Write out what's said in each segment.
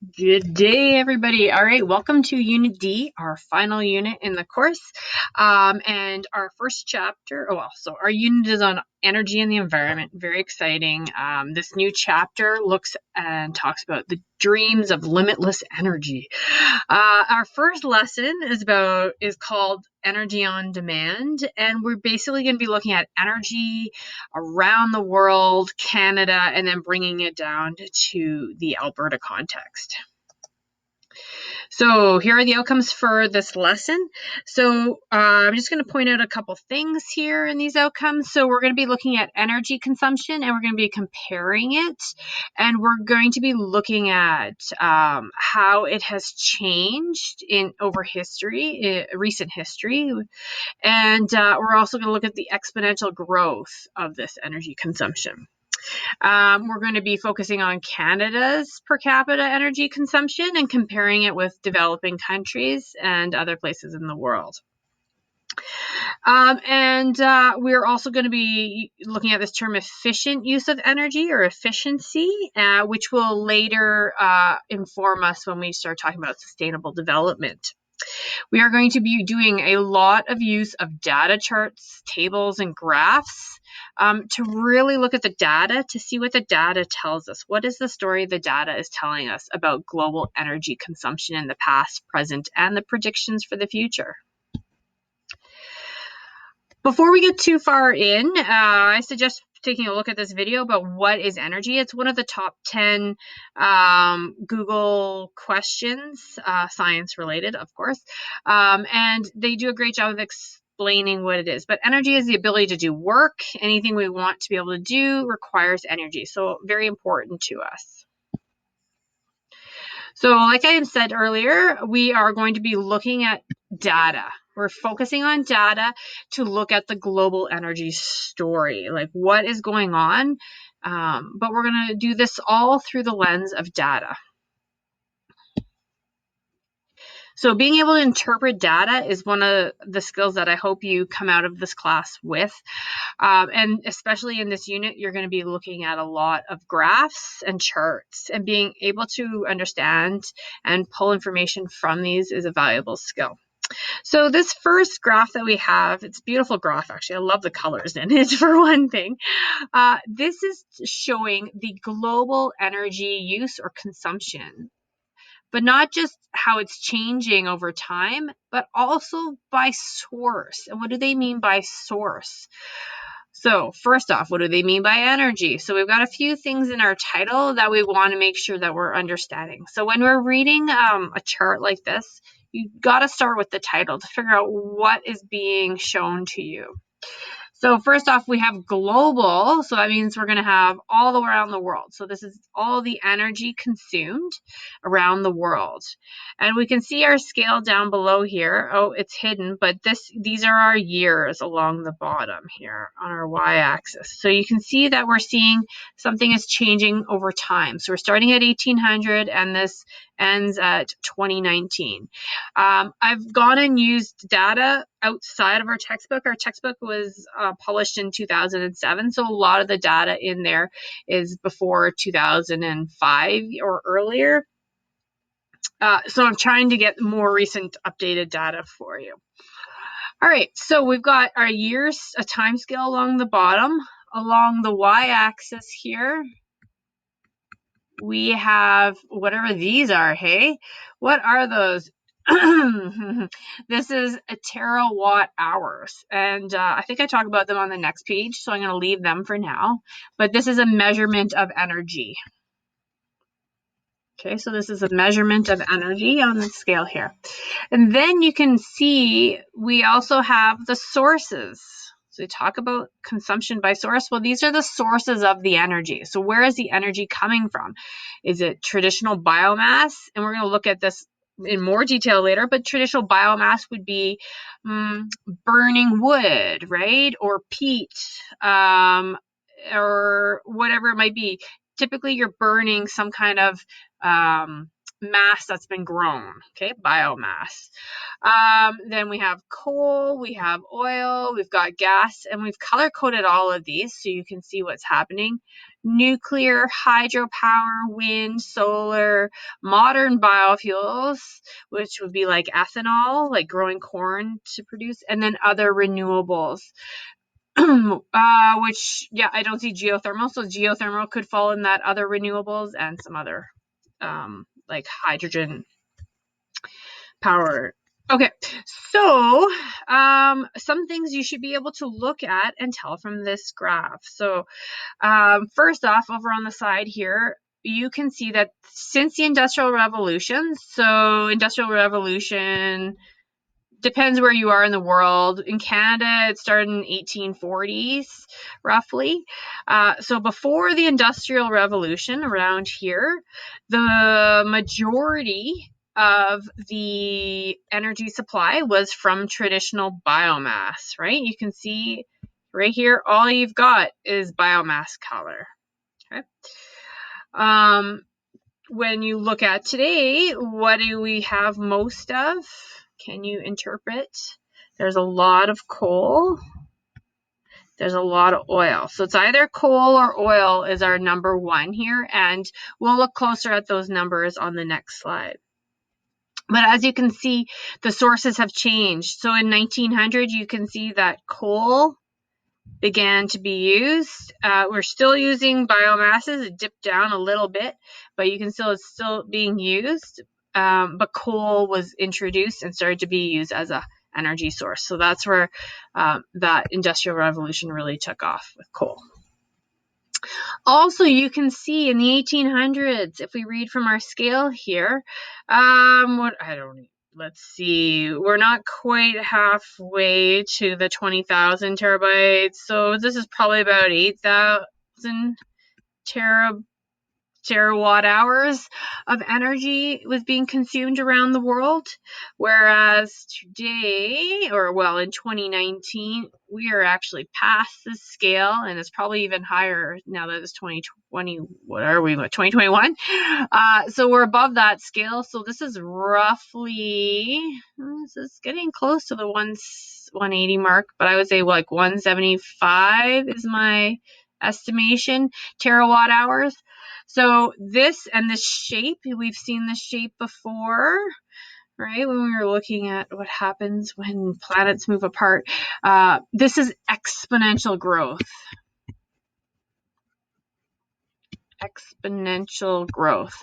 Good day, everybody. All right, welcome to Unit D, our final unit in the course. And our first chapter, so our unit is on energy and the environment. Very exciting. This new chapter looks and talks about the dreams of limitless energy. Our first lesson is called Energy on Demand, and we're basically going to be looking at energy around the world, Canada, and then bringing it down to the Alberta context. So here are the outcomes for this lesson. So I'm just going to point out a couple things here in these outcomes. So we're going to be looking at energy consumption, and we're going to be comparing it, and we're going to be looking at how it has changed over history, recent history, and we're also going to look at the exponential growth of this energy consumption. We're going to be focusing on Canada's per capita energy consumption and comparing it with developing countries and other places in the world. We're also going to be looking at this term efficient use of energy or efficiency, which will later inform us when we start talking about sustainable development. We are going to be doing a lot of use of data charts, tables, and graphs to really look at the data to see what the data tells us. What is the story the data is telling us about global energy consumption in the past, present, and the predictions for the future? Before we get too far in, I suggest taking a look at this video about what is energy. It's one of the top 10 Google questions, science related, of course, and they do a great job of explaining what it is. But energy is the ability to do work. Anything we want to be able to do requires energy, so very important to us. So like I said earlier, we are going to be looking at data. We're focusing on data to look at the global energy story, like what is going on. But we're going to do this all through the lens of data. So being able to interpret data is one of the skills that I hope you come out of this class with. And especially in this unit, you're going to be looking at a lot of graphs and charts, and being able to understand and pull information from these is a valuable skill. So this first graph that we have, it's a beautiful graph, actually. I love the colors in it, for one thing. This is showing the global energy use or consumption, but not just how it's changing over time, but also by source. And what do they mean by source? So first off, what do they mean by energy? So we've got a few things in our title that we want to make sure that we're understanding. So when we're reading a chart like this, you've got to start with the title to figure out what is being shown to you. So first off, we have global. So that means we're going to have all around the world. So this is all the energy consumed around the world. And we can see our scale down below here. Oh, it's hidden, but these are our years along the bottom here on our y-axis. So you can see that we're seeing something is changing over time. So we're starting at 1800 and this ends at 2019. I've gone and used data outside of our textbook. Our textbook was published in 2007, so a lot of the data in there is before 2005 or earlier. So I'm trying to get more recent updated data for you. All right, so we've got our years, a time scale along the bottom. Along the y-axis here, we have whatever these are, hey? What are those? This is a terawatt hours, and I think I talk about them on the next page, so I'm going to leave them for now. But this is a measurement of energy. Okay, so this is a measurement of energy on the scale here. And then you can see we also have the sources. So we talk about consumption by source. Well, these are the sources of the energy. So where is the energy coming from? Is it traditional biomass? And we're going to look at this in more detail later, but traditional biomass would be burning wood, right? Or peat, or whatever it might be. Typically, you're burning some kind of mass that's been grown, okay, biomass. Then we have coal, we have oil, we've got gas, and we've color coded all of these so you can see what's happening. nuclear, hydropower, wind, solar, modern biofuels, which would be like ethanol, like growing corn to produce, and then other renewables. Which, yeah, I don't see geothermal, so geothermal could fall in that other renewables, and some other like hydrogen power. Okay, so some things you should be able to look at and tell from this graph. So first off, over on the side here, you can see that since the Industrial Revolution, so Industrial Revolution depends where you are in the world. In Canada, it started in 1840s, roughly. So before the Industrial Revolution, around here, the majority of the energy supply was from traditional biomass, right? You can see right here, all you've got is biomass color. Okay. When you look at today, what do we have most of? Can you interpret? There's a lot of coal. There's a lot of oil. So it's either coal or oil is our number one here, and we'll look closer at those numbers on the next slide. But as you can see, the sources have changed. So in 1900, you can see that coal began to be used. We're still using biomasses. It dipped down a little bit, but you can it's still being used. But coal was introduced and started to be used as a energy source. So that's where that Industrial Revolution really took off, with coal. Also, you can see in the 1800s, if we read from our scale here, let's see, we're not quite halfway to the 20,000 terabytes. So this is probably about 8,000 terawatt hours of energy was being consumed around the world, whereas today, or well, in 2019, we are actually past this scale, and it's probably even higher now that it's 2020. What are we? 2021. So we're above that scale. So this is getting close to the 180 mark, but I would say like 175 is my estimation terawatt hours. So this and this shape, we've seen this shape before, right? When we were looking at what happens when planets move apart. This is exponential growth. Exponential growth.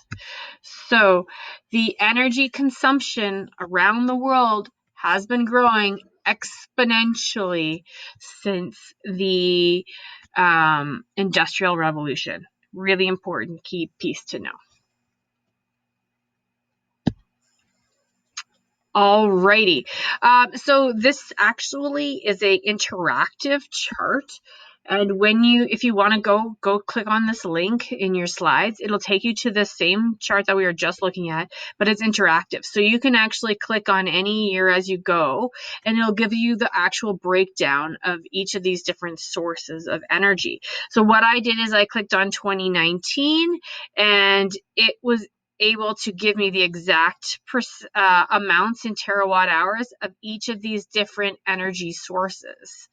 So the energy consumption around the world has been growing exponentially since the Industrial Revolution. Really important key piece to know. Alrighty. So this actually is a interactive chart. And if you want to go click on this link in your slides, it'll take you to the same chart that we were just looking at, but it's interactive. So you can actually click on any year as you go, and it'll give you the actual breakdown of each of these different sources of energy. So what I did is I clicked on 2019, and it was able to give me the exact amounts in terawatt hours of each of these different energy sources.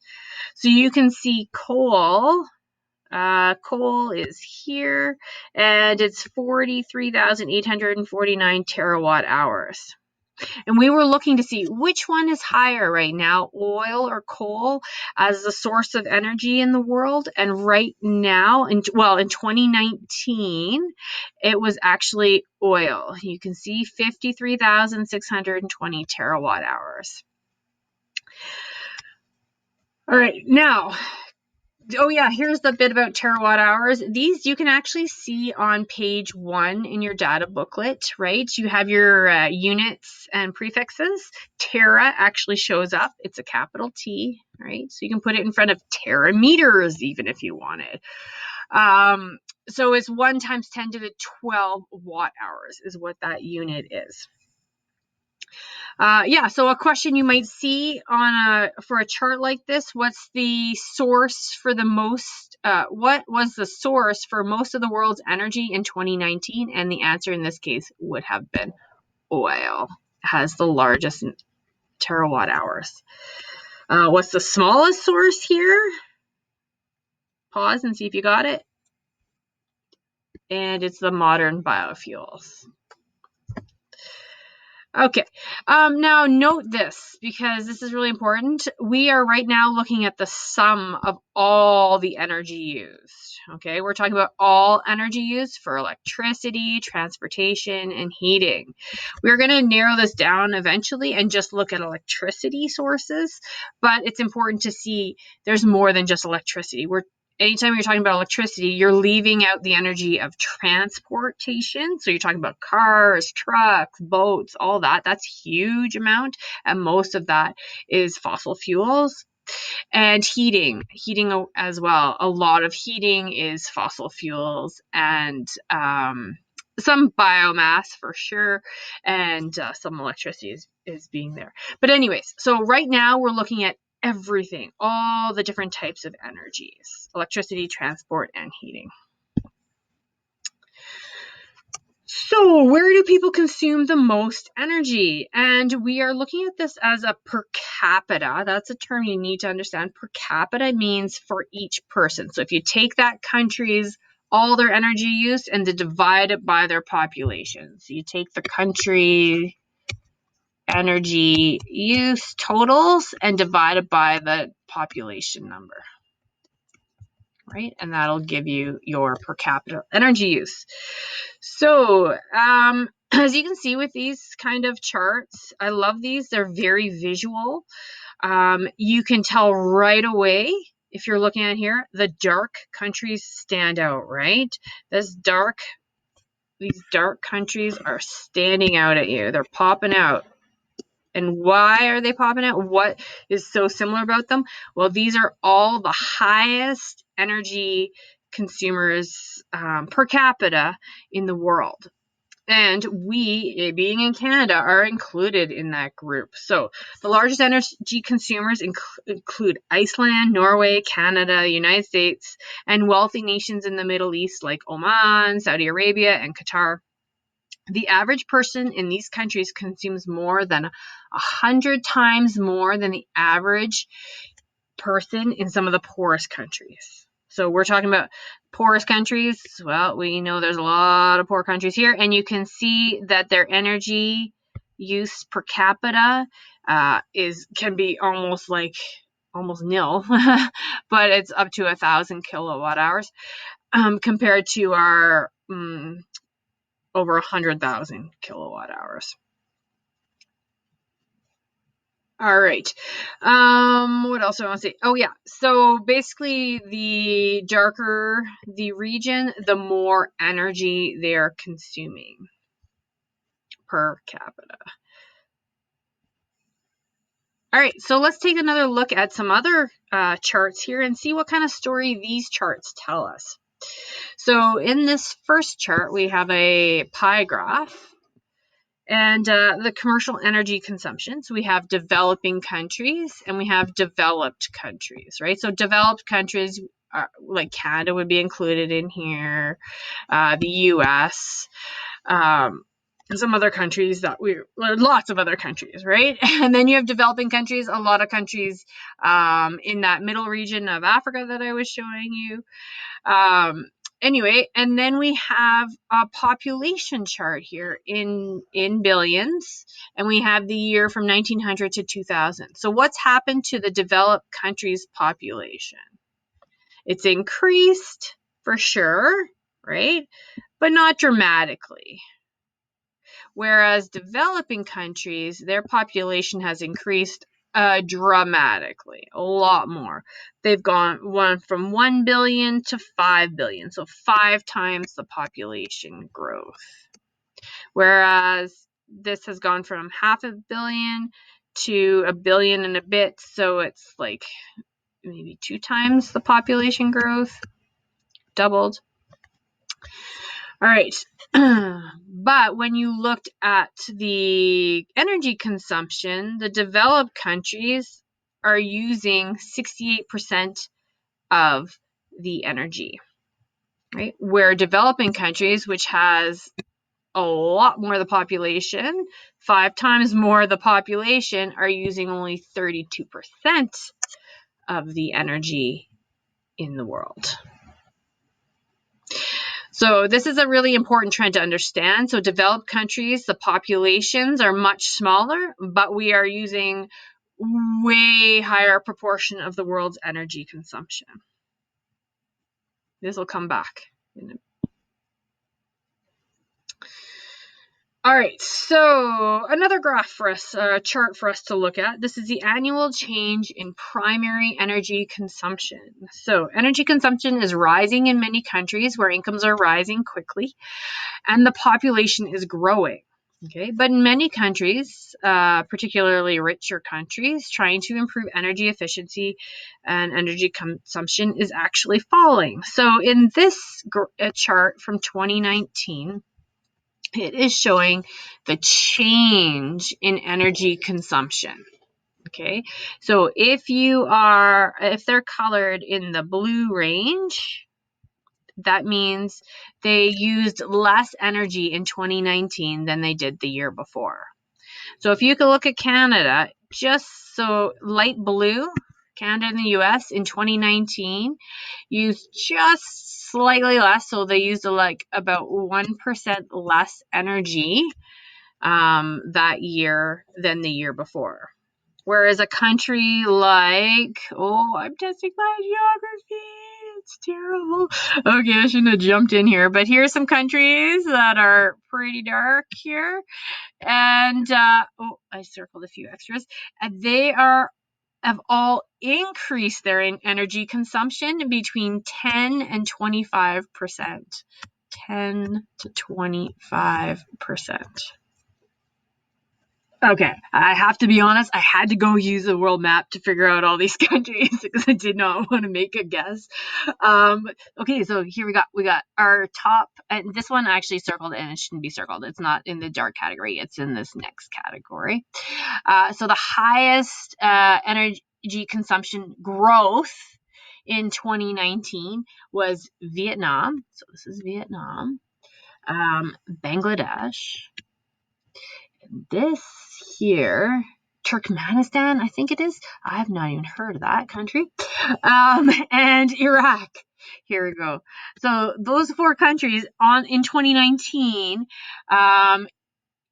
So you can see coal. Coal is here, and it's 43,849 terawatt hours. And we were looking to see which one is higher right now, oil or coal, as the source of energy in the world. And right now, in 2019, it was actually oil. You can see 53,620 terawatt hours. All right, now, oh yeah, here's the bit about terawatt hours. These you can actually see on page 1 in your data booklet, right? You have your units and prefixes. Tera actually shows up. It's a capital T, right? So you can put it in front of terameters even if you wanted. So it's 1 times 10 to the 12 watt hours is what that unit is. So a question you might see for a chart like this: what's the source for what was the source for most of the world's energy in 2019? And the answer in this case would have been oil. It has the largest terawatt hours. What's the smallest source here? Pause and see if you got it. and it's the modern biofuels. Okay, now note this, because this is really important. We are right now looking at the sum of all the energy used. Okay, we're talking about all energy used for electricity, transportation, and heating. We're going to narrow this down eventually and just look at electricity sources, but it's important to see there's more than just electricity. Anytime you're talking about electricity, you're leaving out the energy of transportation. So you're talking about cars, trucks, boats, all that. That's a huge amount. And most of that is fossil fuels. And heating as well. A lot of heating is fossil fuels and some biomass for sure, and some electricity is being there. But anyways, so right now we're looking at everything, all the different types of energies, electricity, transport, and heating. So where do people consume the most energy? And we are looking at this as a per capita. That's a term you need to understand. Per capita means for each person. So if you take that country's all their energy use and divide it by their population. So you take the country energy use totals and divide it by the population number, right? And that'll give you your per capita energy use. So as you can see with these kind of charts, I love these. They're very visual. You can tell right away, if you're looking at here, the dark countries stand out, right? These dark countries are standing out at you. They're popping out. And why are they popping out? What is so similar about them? Well, these are all the highest energy consumers per capita in the world. And we, being in Canada, are included in that group. So the largest energy consumers include Iceland, Norway, Canada, United States, and wealthy nations in the Middle East like Oman, Saudi Arabia, and Qatar. The average person in these countries consumes more than 100 times more than the average person in some of the poorest countries. So we're talking about poorest countries. Well, we know there's a lot of poor countries here, and you can see that their energy use per capita can be almost nil, but it's up to 1,000 kilowatt hours compared to our over 100,000 kilowatt hours. All right. What else do I want to say? Oh, yeah. So basically, the darker the region, the more energy they're consuming per capita. All right. So let's take another look at some other charts here and see what kind of story these charts tell us. So in this first chart, we have a pie graph. And the commercial energy consumption. So we have developing countries and we have developed countries, right? So developed countries like Canada would be included in here, the US, some other countries lots of other countries, right? And then you have developing countries, a lot of countries in that middle region of Africa that I was showing you. Anyway, and then we have a population chart here in billions, and we have the year from 1900 to 2000. So what's happened to the developed countries' population? It's increased for sure, right? But not dramatically. Whereas developing countries, their population has increased dramatically, a lot more. They've gone from 1 billion to 5 billion, so 5 times the population growth. Whereas this has gone from 500 million to 1 billion and a bit, so it's like maybe 2 times the population growth, doubled. All right. But when you looked at the energy consumption, the developed countries are using 68% of the energy, right? Where developing countries, which has a lot more of the population, 5 times more of the population, are using only 32% of the energy in the world. So this is a really important trend to understand. So developed countries, the populations are much smaller, but we are using way higher proportion of the world's energy consumption. This will come back. All right, so another graph for us, a chart for us to look at. This is the annual change in primary energy consumption. So energy consumption is rising in many countries where incomes are rising quickly and the population is growing. Okay, but in many countries, particularly richer countries, trying to improve energy efficiency and energy consumption is actually falling. So in this chart from 2019, it is showing the change in energy consumption. Okay, so if they're colored in the blue range, that means they used less energy in 2019 than they did the year before. So if you could look at Canada, just so light blue, Canada and the US in 2019 used just slightly less. So they used like about 1% less energy that year than the year before. Whereas a country like, I'm testing my geography. It's terrible. Okay, I shouldn't have jumped in here. But here's some countries that are pretty dark here. And, I circled a few extras. And they have all increased their energy consumption between 10 and 25%. 10 to 25%. Okay, I have to be honest, I had to go use a world map to figure out all these countries because I did not want to make a guess. Okay, so here we got our top, and this one I actually circled and it shouldn't be circled. It's not in the dark category, it's in this next category. So the highest energy consumption growth in 2019 was Vietnam. So this is Vietnam, Bangladesh, this here, Turkmenistan, I think it is. I have not even heard of that country. And Iraq. Here we go. So those 4 countries in 2019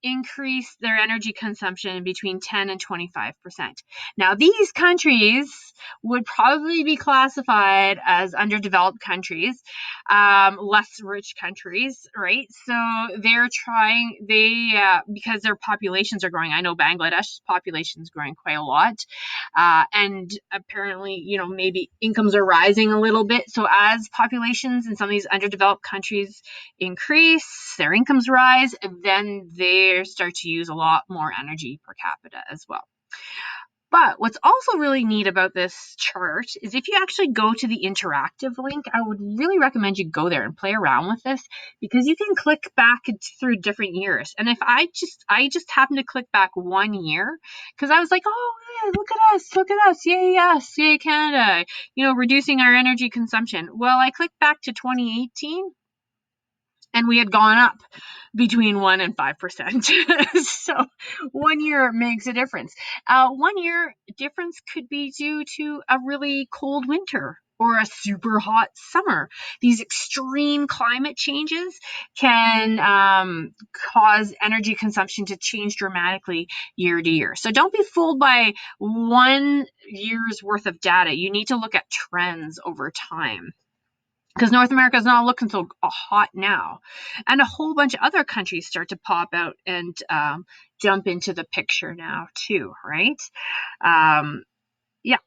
increase their energy consumption between 10 and 25%. Now, these countries would probably be classified as underdeveloped countries, less rich countries, right? So they're because their populations are growing. I know Bangladesh's population is growing quite a lot. And apparently, maybe incomes are rising a little bit. So as populations in some of these underdeveloped countries increase, their incomes rise, and then they start to use a lot more energy per capita as well. But what's also really neat about this chart is if you actually go to the interactive link, I would really recommend you go there and play around with this because you can click back through different years. And if I just happened to click back 1 year because I was like, oh yeah, look at us, yay us, yay Canada, reducing our energy consumption. Well, I clicked back to 2018 and we had gone up between 1% and 5%. So 1 year makes a difference. 1 year difference could be due to a really cold winter or a super hot summer. These extreme climate changes can cause energy consumption to change dramatically year to year. So don't be fooled by 1 year's worth of data. You need to look at trends over time. Because North America is not looking so hot now. And a whole bunch of other countries start to pop out and jump into the picture now too, right? Yeah.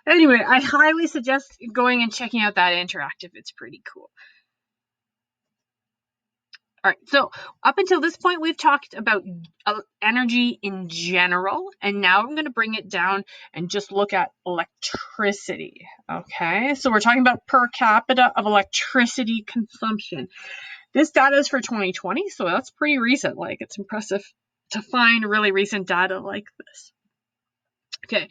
Anyway, I highly suggest going and checking out that interactive. It's pretty cool. All right, so up until this point, we've talked about energy in general, and now I'm going to bring it down and just look at electricity, okay? So we're talking about per capita of electricity consumption. This data is for 2020, so that's pretty recent. Like, it's impressive to find really recent data like this. Okay,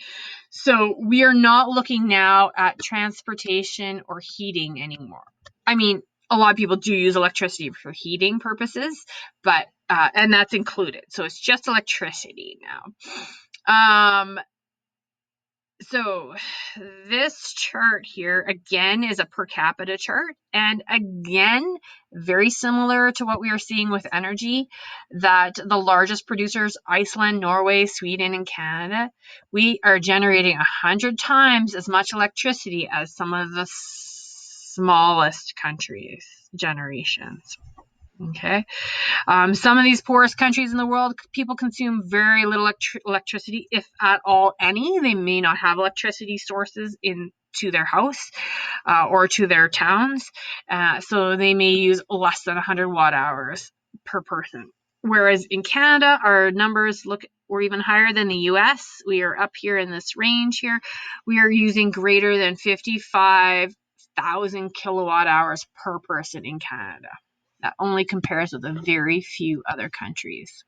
so we are not looking now at transportation or heating anymore. I mean, a lot of people do use electricity for heating purposes, but and that's included. So it's just electricity now. So this chart here, again, is a per capita chart. And again, very similar to what we are seeing with energy, that the largest producers, Iceland, Norway, Sweden, and Canada, we are generating 100 times as much electricity as some of the smallest countries' generations. Okay. Some of these poorest countries in the world, people consume very little electricity, if at all any. They may not have electricity sources to their house or to their towns, so they may use less than 100 watt hours per person. Whereas in Canada, our numbers we're even higher than the US. We are up here in this range here. We are using greater than 55,000 kilowatt hours per person in Canada. That only compares with a very few other countries.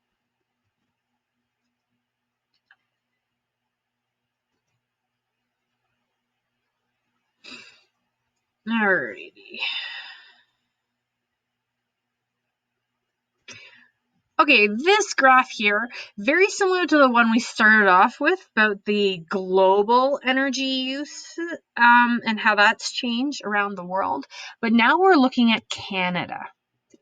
Alrighty. Okay, this graph here, very similar to the one we started off with about the global energy use and how that's changed around the world. But now we're looking at Canada.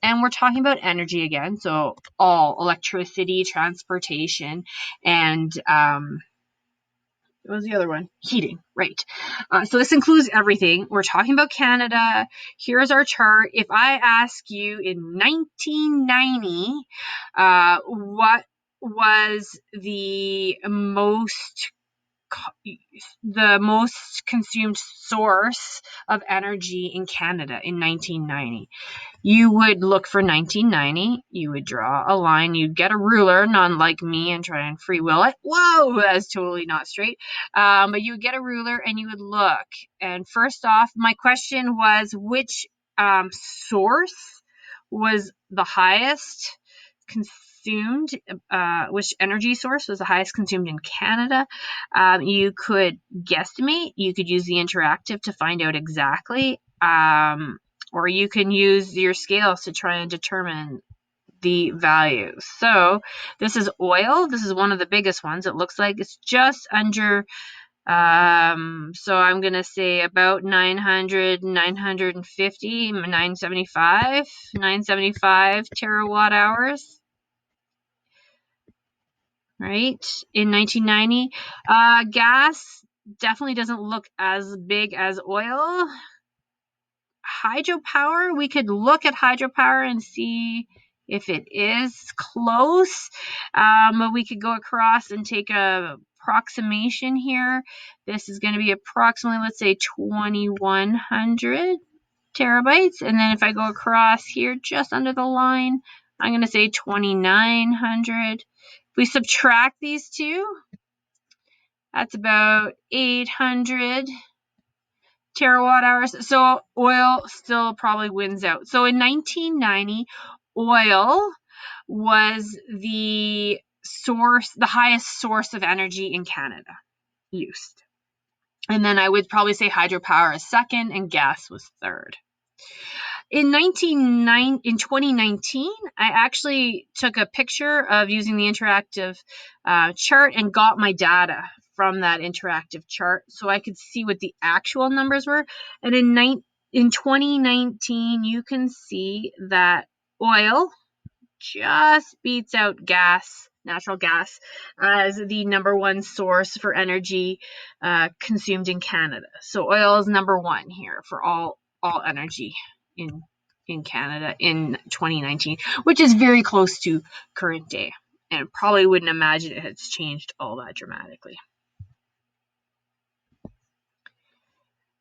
And we're talking about energy again, so all electricity, transportation, and what was the other one? Heating, right. So this includes everything. We're talking about Canada. Here's our chart. If I ask you in 1990, what was the most consumed source of energy in Canada in 1990? You would look for 1990. You would draw a line. You'd get a ruler, not like me, and try and free will it. Whoa, that's totally not straight. But you would get a ruler and you would look. And first off, my question was, which source was the highest consumed, which energy source was the highest consumed in Canada? You could guesstimate. You could use the interactive to find out exactly. Or you can use your scales to try and determine the values. So this is oil. This is one of the biggest ones. It looks like it's just under, so I'm going to say about 900, 950, 975 terawatt hours, right, in 1990. Gas definitely doesn't look as big as oil. Hydropower, we could look at hydropower and see if it is close, but we could go across and take a approximation here. This is going to be approximately, let's say, 2100 terabytes, and then if I go across here just under the line, I'm going to say 2900. If we subtract these two, that's about 800 terawatt hours. So oil still probably wins out. So in 1990, oil was the highest source of energy in Canada used. And then I would probably say hydropower is second and gas was third. In 2019, I actually took a picture of using the interactive chart and got my data from that interactive chart so I could see what the actual numbers were. And in 2019, you can see that oil just beats out natural gas, as the number one source for energy consumed in Canada. So oil is number one here for all energy in Canada in 2019, which is very close to current day, and probably wouldn't imagine it has changed all that dramatically.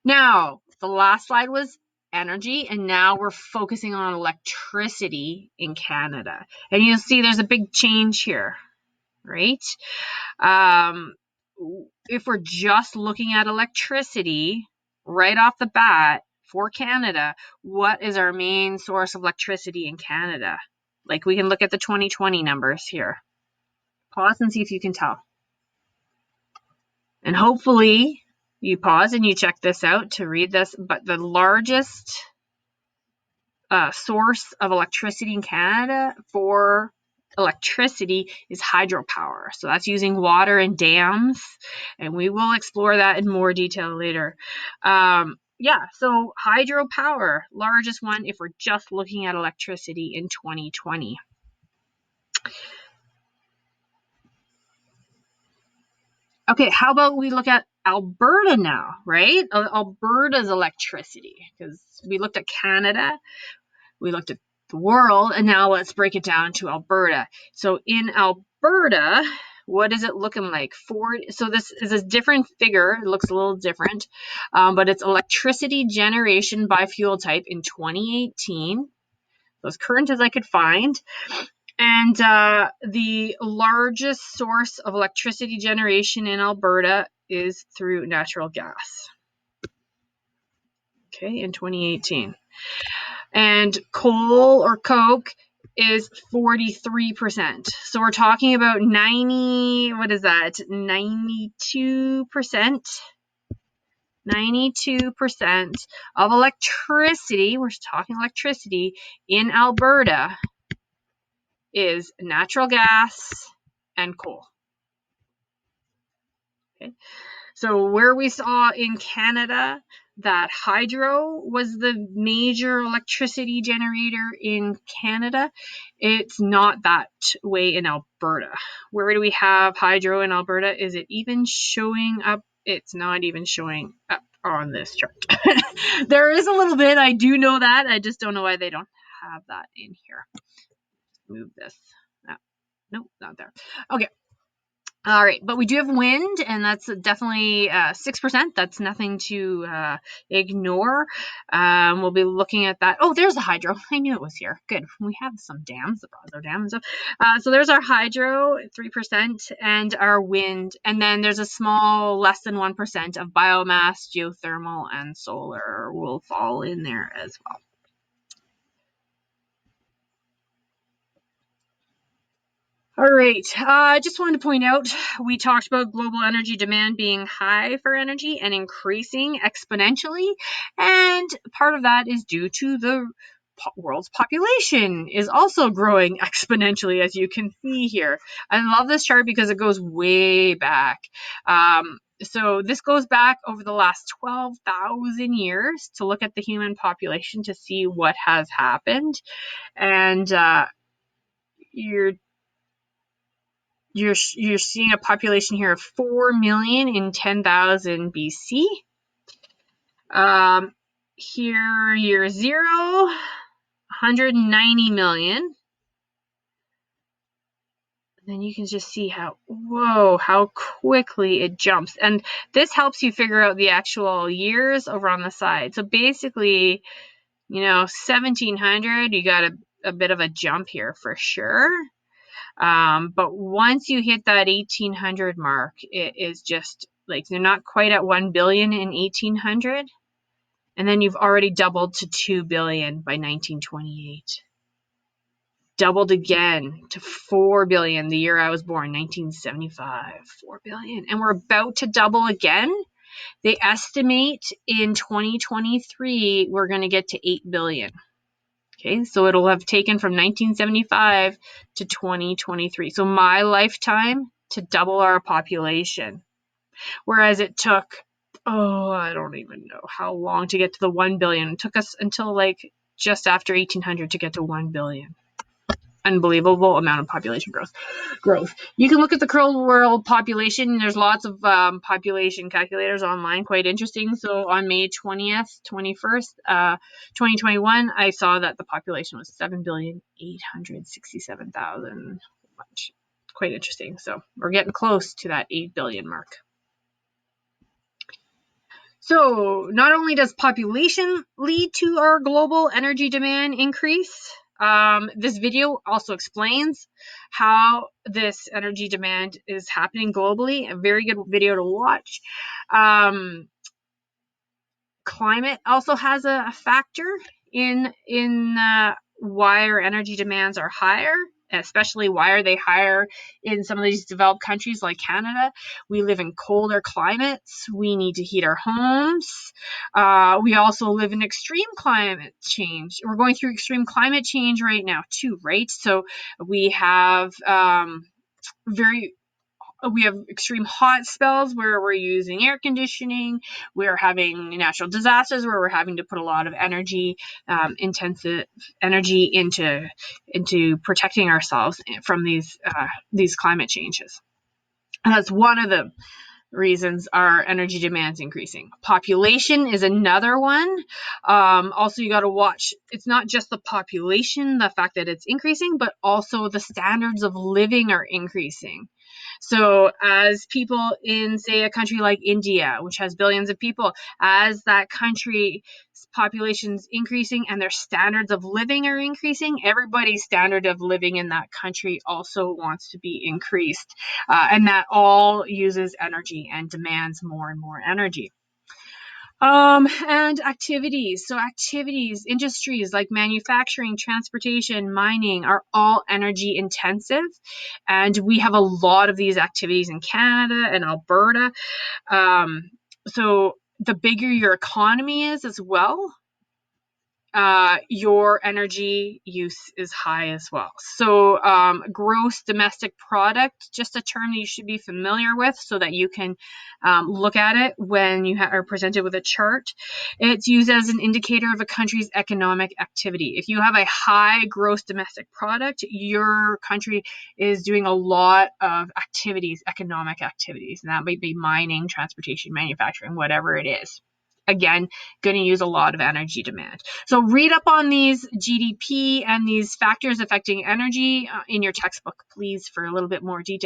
Now, the last slide was energy, and now we're focusing on electricity in Canada. And you'll see there's a big change here, right? If we're just looking at electricity right off the bat for Canada, what is our main source of electricity in Canada? Like, we can look at the 2020 numbers here. Pause and see if you can tell. And hopefully you pause and you check this out to read this, but the largest source of electricity in Canada for electricity is hydropower. So that's using water and dams, and we will explore that in more detail later. Yeah, so hydropower, largest one if we're just looking at electricity in 2020. Okay, how about we look at Alberta now, right? Alberta's electricity, because we looked at Canada, we looked at the world, and now let's break it down to Alberta. So in Alberta, what is it looking like? So this is a different figure. It looks a little different, but it's electricity generation by fuel type in 2018. So as current as I could find. And the largest source of electricity generation in Alberta is through natural gas. Okay, in 2018. And coal or coke is 43%. So we're talking about 92%. 92% of electricity, we're talking electricity in Alberta, is natural gas and coal. Okay. So where we saw in Canada that hydro was the major electricity generator in Canada, it's not that way in Alberta. Where do we have hydro in Alberta? Is it even showing up? It's not even showing up on this chart. There is a little bit, I do know that. I just don't know why they don't have that in here. Move this. Nope, not there. Okay. All right, but we do have wind, and that's definitely 6%. That's nothing to ignore. We'll be looking at that. Oh, there's a hydro. I knew it was here. Good. We have some dams, the Brazeau Dam and stuff. So there's our hydro, 3%, and our wind. And then there's a small, less than 1% of biomass, geothermal, and solar will fall in there as well. All right, I just wanted to point out, we talked about global energy demand being high for energy and increasing exponentially, and part of that is due to the world's population is also growing exponentially, as you can see here. I love this chart because it goes way back. So this goes back over the last 12,000 years to look at the human population to see what has happened, and you're seeing a population here of 4 million in 10,000 BC. Here, year 0, 190 million. Then you can just see how quickly it jumps. And this helps you figure out the actual years over on the side. So basically, 1700, you got a bit of a jump here for sure. But once you hit that 1800 mark, it is just like they're not quite at 1 billion in 1800. And then you've already doubled to 2 billion by 1928. Doubled again to 4 billion the year I was born, 1975. 4 billion. And we're about to double again. They estimate in 2023 we're going to get to 8 billion. Okay, so it'll have taken from 1975 to 2023. So my lifetime to double our population. Whereas it took, I don't even know how long to get to the 1 billion. It took us until like just after 1800 to get to 1 billion. Unbelievable amount of population growth. You can look at the current world population. There's lots of population calculators online, quite interesting. So on May 20th, 21st, 2021, I saw that the population was 7,867,000. Quite interesting. So we're getting close to that 8 billion mark. So not only does population lead to our global energy demand increase, this video also explains how this energy demand is happening globally. A very good video to watch. Climate also has a factor in why our energy demands are higher. especially why are they higher in some of these developed countries like Canada? We live in colder climates. We need to heat our homes. We also live in extreme climate change. We're going through extreme climate change right now too, right? So we have we have extreme hot spells where we're using air conditioning. We're having natural disasters where we're having to put a lot of intensive energy into protecting ourselves from these climate changes. And that's one of the reasons our energy demand's increasing. Population is another one. Also, you got to watch, it's not just the population, the fact that it's increasing, but also the standards of living are increasing. So as people in, say, a country like India, which has billions of people, as that country's population's increasing and their standards of living are increasing, everybody's standard of living in that country also wants to be increased. And that all uses energy and demands more and more energy. And activities. So activities, industries like manufacturing, transportation, mining are all energy intensive. And we have a lot of these activities in Canada and Alberta. So the bigger your economy is as well, your energy use is high as well. So gross domestic product, just a term that you should be familiar with so that you can look at it when you are presented with a chart. It's used as an indicator of a country's economic activity. If you have a high gross domestic product, your country is doing a lot of activities, economic activities, and that might be mining, transportation, manufacturing, whatever it is. Again, going to use a lot of energy demand. So read up on these GDP and these factors affecting energy in your textbook, please, for a little bit more detail.